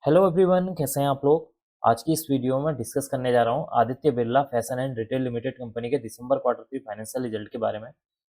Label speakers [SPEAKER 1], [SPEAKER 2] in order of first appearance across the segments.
[SPEAKER 1] Hello everyone, कैसे हैं आप लोग। आज की इस वीडियो में डिस्कस करने जा रहा हूं Aditya Birla fashion and retail limited company के दिसंबर क्वार्टर की फाइनेंशियल रिजल्ट के बारे में।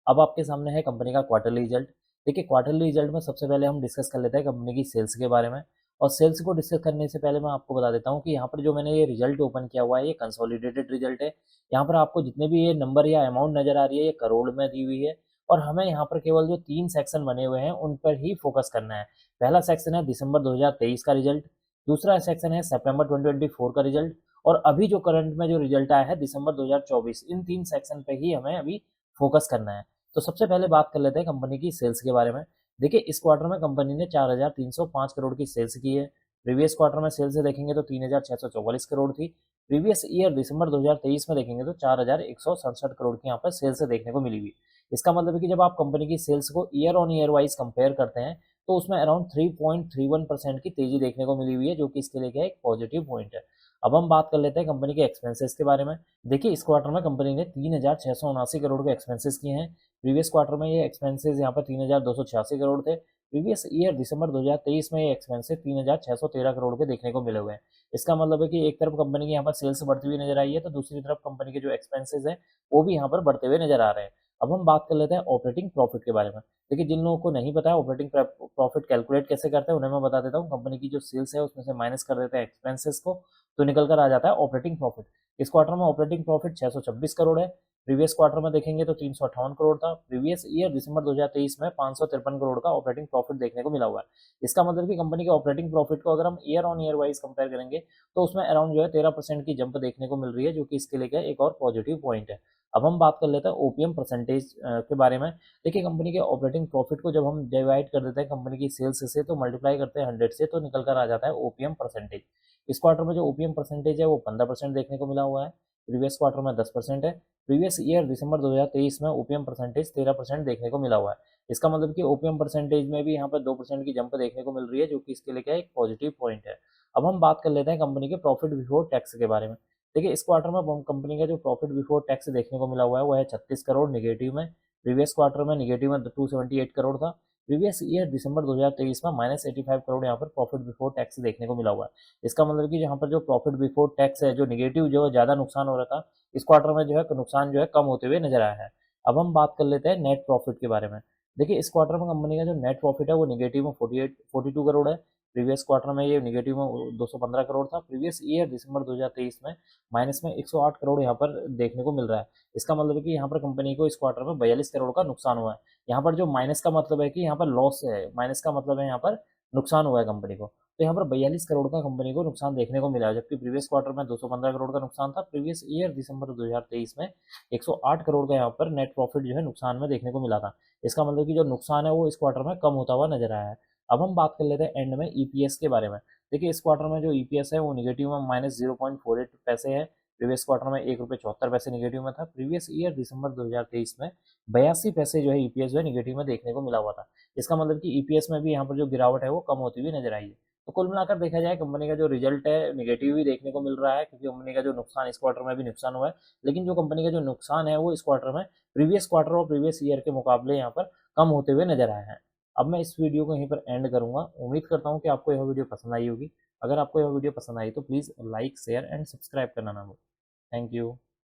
[SPEAKER 1] अब आपके सामने है कंपनी का क्वार्टरली रिजल्ट। देखिए, क्वार्टरली रिजल्ट में सबसे पहले हम डिस्कस कर लेते हैं कंपनी की सेल्स के बारे में। और सेल्स को डिस्कस करने से पहले मैं आपको बता देता हूँ कि यहाँ पर जो मैंने ये रिजल्ट ओपन किया हुआ है ये कंसोलिडेटेड रिजल्ट है। यहाँ पर आपको जितने भी ये नंबर या अमाउंट नजर आ रही है ये करोड़ में दी हुई है। और हमें यहाँ पर केवल जो 3 सेक्शन बने हुए हैं उन पर ही फोकस करना है। पहला सेक्शन है दिसंबर 2023 का रिजल्ट। दूसरा सेक्शन है सितंबर 2024 का रिजल्ट। और अभी जो करंट में जो रिजल्ट आया है दिसंबर 2024, इन 3 सेक्शन पे ही हमें अभी फोकस करना है। तो सबसे पहले बात कर लेते हैं कंपनी की सेल्स के बारे में। देखिए, इस क्वार्टर में कंपनी ने 4,305 करोड़ की सेल्स की है। प्रीवियस क्वार्टर में सेल्स देखेंगे तो 3,644 करोड़ थी। प्रीवियस ईयर दिसंबर 2023 में देखेंगे तो 4,167 करोड़ की यहाँ पर सेल्स देखने को मिली हुई। इसका मतलब है कि जब आप कंपनी की सेल्स को year on year wise compare करते हैं तो उसमें अराउंड 3.31% की तेजी देखने को मिली हुई है, जो कि इसके लिए क्या है, एक पॉजिटिव पॉइंट है। अब हम बात कर लेते हैं कंपनी के एक्सपेंसेस के बारे में। देखिए, इस क्वार्टर में कंपनी ने 3,679 करोड़ के एक्सपेंसेस किए हैं। प्रीवियस क्वार्टर में ये एक्सपेंसेस यहाँ पर 3,286 करोड़ थे। प्रीवियस ईयर दिसंबर 2023 में ये एक्सपेंसेस 3,613 करोड़ के देखने को मिले हुए हैं। इसका मतलब है कि एक तरफ कंपनी की यहाँ पर सेल्स बढ़ती हुई नजर आई है, तो दूसरी तरफ कंपनी के जो एक्सपेंसेस हैं वो भी यहाँ पर बढ़ते हुए नजर आ रहे हैं। अब हम बात कर लेते हैं ऑपरेटिंग प्रॉफिट के बारे में। देखिए, जिन लोगों को नहीं पता है ऑपरेटिंग प्रॉफिट कैलकुलेट कैसे करते हैं उन्हें मैं बता देता हूँ। कंपनी की जो सेल्स है उसमें से माइनस कर देते हैं एक्सपेंसेस को, तो निकल कर आ जाता है ऑपरेटिंग प्रॉफिट। इस क्वार्टर में ऑपरेटिंग प्रॉफिट 626 करोड़ है। प्रीवियस क्वार्टर में देखेंगे तो 358 करोड़ था। प्रीवियस ईयर दिसंबर 2023 में 553 करोड़ का ऑपरेटिंग प्रॉफिट देखने को मिला हुआ है। इसका मतलब कि कंपनी के ऑपरेटिंग प्रॉफिट को अगर हम year on year wise compare करेंगे तो उसमें अराउंड जो है 13% की जंप देखने को मिल रही है, जो कि इसके लिए क्या है, एक और पॉजिटिव पॉइंट है। अब हम बात कर लेते हैं ओपीएम परसेंटेज के बारे में। देखिए, कंपनी के ऑपरेटिंग प्रॉफिट को जब हम डिवाइड कर देते हैं कंपनी की सेल्स से, तो मल्टीप्लाई करते हैं 100 से, तो निकल कर आ जाता है ओपीएम परसेंटेज। इस क्वार्टर में जो ओपीएम परसेंटेज है वो 15% देखने को मिला हुआ है। प्रीवियस क्वार्टर में 10% है। प्रीवियस ईयर दिसंबर 2023 में ओपीएम परसेंटेज 13% देखने को मिला हुआ है। इसका मतलब कि ओपीएम परसेंटेज में भी यहाँ पर 2% की जंप देखने को मिल रही है, जो कि इसके लिए क्या है, एक पॉजिटिव पॉइंट है। अब हम बात कर लेते हैं कंपनी के प्रॉफिट बिफोर टैक्स के बारे में। देखिए, इस क्वार्टर में कंपनी का जो प्रॉफिट बिफोर टैक्स देखने को मिला हुआ है वो है 36 करोड़ निगेटिव में। प्रीवियस क्वार्टर में निगेटिव में 278 करोड़ था। प्रीवियस ईयर दिसंबर 2023 में -85 करोड़ यहाँ पर प्रॉफिट बिफोर टैक्स देखने को मिला हुआ है। इसका मतलब कि यहाँ पर जो प्रॉफिट बिफोर टैक्स है, जो निगेटिव जो ज्यादा नुकसान हो रहा था, इस क्वार्टर में जो है नुकसान जो है कम होते हुए नजर आया है। अब हम बात कर लेते हैं नेट प्रॉफिट के बारे में। देखिए, इस क्वार्टर में कंपनी का जो नेट प्रॉफिट है वो निगेटिव में 42 करोड़ है। प्रीवियस क्वार्टर में ये निगेटिव में 215 करोड़ था। प्रीवियस ईयर दिसंबर 2023 में माइनस में 108 करोड़ यहाँ पर देखने को मिल रहा है। इसका मतलब है कि यहाँ पर कंपनी को इस क्वार्टर में 42 करोड़ का नुकसान हुआ है। यहाँ पर जो माइनस का मतलब है कि यहाँ पर लॉस है, माइनस का मतलब है यहाँ पर नुकसान हुआ है कंपनी को। तो यहाँ पर 42 करोड़ का कंपनी को नुकसान देखने को मिला है, जबकि प्रीवियस क्वार्टर में 215 करोड़ का नुकसान था। प्रीवियस ईयर दिसंबर 2023 में 108 करोड़ का यहाँ पर नेट प्रॉफिट जो है नुकसान में देखने को मिला था। इसका मतलब कि जो नुकसान है वो इस क्वार्टर में कम होता हुआ नजर आया है। अब हम बात कर लेते हैं एंड में ईपीएस के बारे में। देखिए, इस क्वार्टर में जो ईपीएस है वो निगेटिव में -0.48 पैसे है। प्रीवियस क्वार्टर में 1 रुपये 74 पैसे निगेटिव में था। प्रीवियस ईयर दिसंबर 2023 में 82 पैसे जो है ईपीएस जो है निगेटिव में देखने को मिला हुआ था। इसका मतलब कि ईपीएस में भी यहाँ पर जो गिरावट है वो कम होती हुई नजर आई है। तो कुल मिलाकर देखा जाए कंपनी का जो रिजल्ट है निगेटिव ही देखने को मिल रहा है, क्योंकि कंपनी का जो नुकसान इस क्वार्टर में भी नुकसान हुआ है, लेकिन जो कंपनी का जो नुकसान है वो इस क्वार्टर में प्रीवियस क्वार्टर और प्रीवियस ईयर के मुकाबले यहाँ पर कम होते हुए नजर आए हैं। अब मैं इस वीडियो को यहीं पर एंड करूंगा। उम्मीद करता हूँ कि आपको यह वीडियो पसंद आई होगी। अगर आपको यह वीडियो पसंद आई तो please like share and subscribe करना ना भूलें। Thank you.